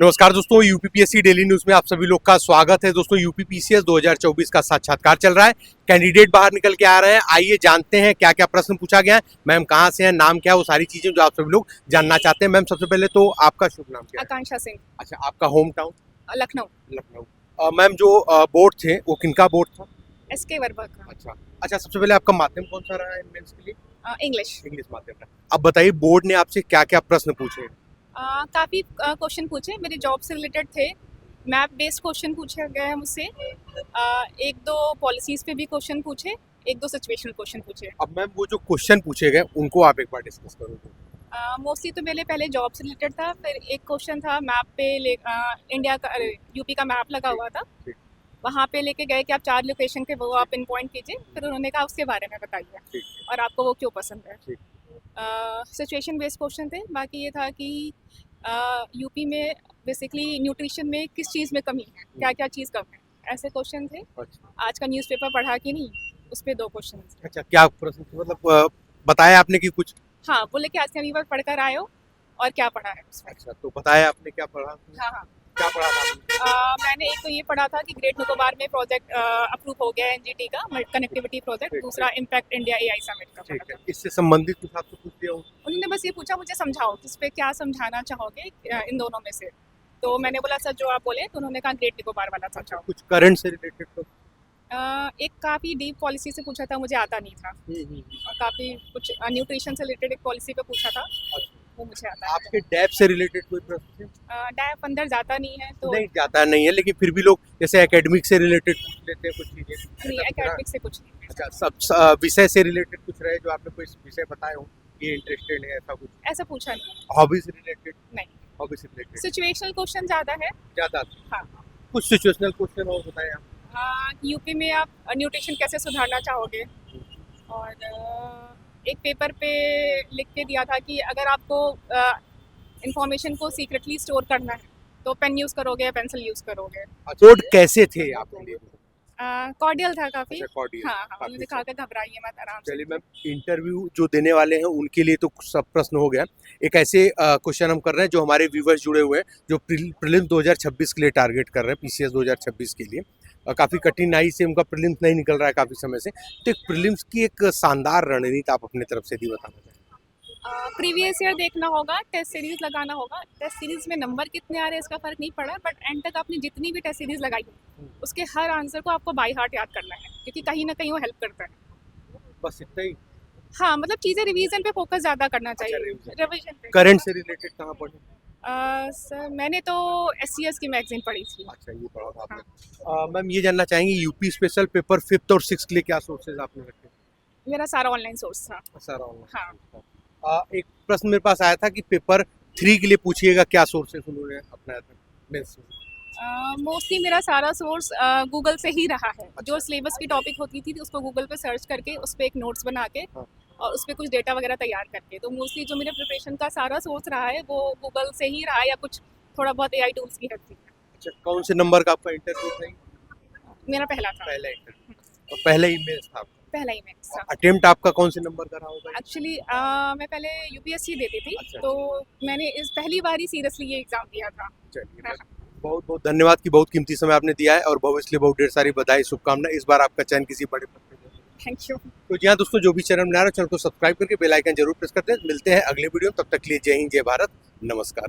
नमस्कार दोस्तों, UPPSC daily news में आप सभी लोग का स्वागत है। दोस्तों, यूपीपीसीएस 2024 का साक्षात्कार चल रहा है। कैंडिडेट बाहर निकल के आ रहे हैं। आइए जानते हैं क्या क्या प्रश्न पूछा गया है। मैम कहाँ से हैं, नाम क्या है, वो सारी चीजें जो आप सभी लोग जानना चाहते हैं। मैम सबसे पहले तो आपका शुभ नाम क्या है? आकांक्षा सिंह। अच्छा, आपका home town? Lucknow. Lucknow. Ma'am जो बोर्ड थे वो किनका बोर्ड था? SK वर्मा का। अच्छा, सबसे पहले आपका माध्यम कौन सा रहा है मेंस के लिए? इंग्लिश। इंग्लिश माध्यम रहा। अब बताइए बोर्ड ने आपसे क्या क्या प्रश्न पूछे हैं? काफ़ी क्वेश्चन पूछे, मेरे जॉब से रिलेटेड थे। मैप बेस्ड क्वेश्चन पूछे गए हैं मुझसे। एक दो पॉलिसीज़ पे भी क्वेश्चन पूछे, एक दो सिचुएशनल क्वेश्चन पूछे। अब मैम वो जो क्वेश्चन पूछे गए उनको आप एक बार डिस्कस करोगे? मोस्टली तो मेरे पहले जॉब से रिलेटेड था, फिर एक क्वेश्चन था मैप पे इंडिया का यूपी का मैप लगा हुआ था, वहाँ पे लेके गए कि आप 4 लोकेशन पे वो आप पिन पॉइंट कीजिए, फिर उन्होंने कहा उसके बारे में बताइए और आपको वो क्यों पसंद है। सिचुएशन बेस्ड क्वेश्चन थे। बाकी ये था कि यूपी में बेसिकली न्यूट्रिशन में किस चीज़ में कमी है, क्या क्या चीज़ कम है, ऐसे क्वेश्चन थे। आज का न्यूज़पेपर पढ़ा कि नहीं, उस पर 2 क्वेश्चन। अच्छा, क्या प्रश्न मतलब बताया आपने कि कुछ? हाँ, बोले कि आज का न्यूज़पेपर पढ़कर आए हो और क्या पढ़ा है उसमें। अच्छा, तो बताया आपने क्या पढ़ा? हाँ। क्या पढ़ा था आपने? मैंने एक तो ये पढ़ा था कि ग्रेट निकोबार में प्रोजेक्ट अप्रूव हो गया है NGT का कनेक्टिविटी प्रोजेक्ट। दूसरा इम्पैक्ट इंडिया AI समिट का पढ़ा था। इससे संबंधित कुछ आपसे पूछ लिया हो? उन्होंने बस ये पूछा मुझे समझाओ कि इस पे क्या समझाना चाहोगे इन दोनों में से। तो मैंने बोला सर जो आप बोले, तो उन्होंने कहा ग्रेट निकोबार वाला समझाओ। कुछ करंट से रिलेटेड तो? एक काफ़ी डीप पॉलिसी से पूछा था, मुझे आता नहीं था। और काफ़ी कुछ न्यूट्रिशन से रिलेटेड एक पॉलिसी पे पूछा था, वो मुझे आता है। आपके डैप से रिलेटेड कोई प्रश्न? डैप अंदर जाता नहीं है तो नहीं जाता नहीं है, लेकिन फिर भी लोग जैसे एकेडमिक से रिलेटेड पूछ लेते हैं कुछ चीजें। नहीं, एकेडमिक से कुछ नहीं। अच्छा, सब विषय से रिलेटेड कुछ रहे जो आपने कोई विषय बताए हो ये इंटरेस्टेड है, ऐसा कुछ? ऐसा पूछा नहीं। हॉबी से रिलेटेड? नहीं। हॉबी से रिलेटेड सिचुएशनल क्वेश्चन ज़्यादा है। ज्यादा? हाँ। कुछ सिचुएशनल क्वेश्चन और बताएं आप। यूपी में आप न्यूट्रिशन कैसे सुधारना चाहोगे। और एक पेपर पे लिख के दिया था कि अगर आपको इंफॉर्मेशन को सीक्रेटली स्टोर करना है तो पेन यूज़ करोगे या पेंसिल यूज़ करोगे। कोड कैसे थे आपके लिए? कॉर्डियल था काफ़ी। अच्छा, cordial, हाँ, काफी उन्होंने कहा कि घबराइए मत, आराम से। चलिए मैम, इंटरव्यू जो देने वाले हैं उनके लिए तो सब प्रश्न हो गया। एक ऐसे क्वेश्चन हम कर रहे हैं जो हमारे व्यूवर्स जुड़े हुए हैं, जो प्रीलिम्स 2026 के लिए टारगेट कर रहे हैं, पीसीएस 2026 के लिए। काफ़ी कठिनाई से उनका प्रीलिम्स नहीं निकल रहा है काफ़ी समय से, तो एक प्रीलिम्स की एक शानदार रणनीति आप अपनी तरफ से भी बताना चाहें? प्रीवियस ईयर देखना होगा, टेस्ट सीरीज लगाना होगा। टेस्ट सीरीज में नंबर कितने आ रहे हैं इसका फर्क नहीं पड़ा, बट एंड तक आपने जितनी भी टेस्ट सीरीज लगाई है उसके हर आंसर को आपको बाय हार्ट याद करना है, क्योंकि कहीं ना कहीं वो हेल्प करता है। बस इतना ही? हाँ, मतलब चीज़ें रिवीजन पे फोकस ज़्यादा करना चाहिए। रिवीजन पे। करंट से रिलेटेड कहाँ पढ़े? सर मैंने तो SCS की मैगजीन पढ़ी थी। अच्छा, ये पढ़ा था आपने। मैम ये जानना चाहेंगे यूपी स्पेशल पेपर 5th और 6th के लिए क्या सोर्सेज आपने रखे? मेरा सारा ऑनलाइन सोर्स था। सारा ऑनलाइन। हाँ। एक प्रश्न मेरे पास आया था कि पेपर 3 के लिए पूछिएगा, क्या सोर्सेज उन्होंने अपनाया था मेंस में? मोस्टली मेरा सारा सोर्स गूगल से ही रहा है। जो सिलेबस की टॉपिक होती थी उसको गूगल पे सर्च करके उस पर एक नोट्स बना के और उस पर कुछ डेटा वगैरह तैयार करके, तो मोस्टली जो मेरे प्रिपरेशन का सारा सोर्स रहा है वो गूगल से ही रहा है, या कुछ थोड़ा बहुत AI टूल्स की हेल्प थी। अच्छा, कौन से नंबर का आपका इंटरव्यू था? मेरा पहला था। पहला इंटरव्यू और पहला ही मेंस था आपका? पहला ही मेंस था। अटेम्प्ट आपका कौन से नंबर का रहा होगा? एक्चुअली मैं पहले UPSC देती थी। अच्छा। तो मैंने इस पहली बार ही सीरियसली ये एग्जाम दिया था। चलिए, बहुत बहुत धन्यवाद कि बहुत कीमती समय आपने दिया है, और भविष्य के लिए बहुत ढेर सारी बधाई, शुभकामनाएं। इस बार आपका चयन किसी बड़े पद पे होगा। Thank you. तो जी हाँ दोस्तों, जो भी चैनल बना रहे हो चैनल को सब्सक्राइब करके बेल आइकन जरूर प्रेस करते हैं। मिलते हैं अगले वीडियो में, तब तक के लिए जय हिंद, जय भारत, नमस्कार।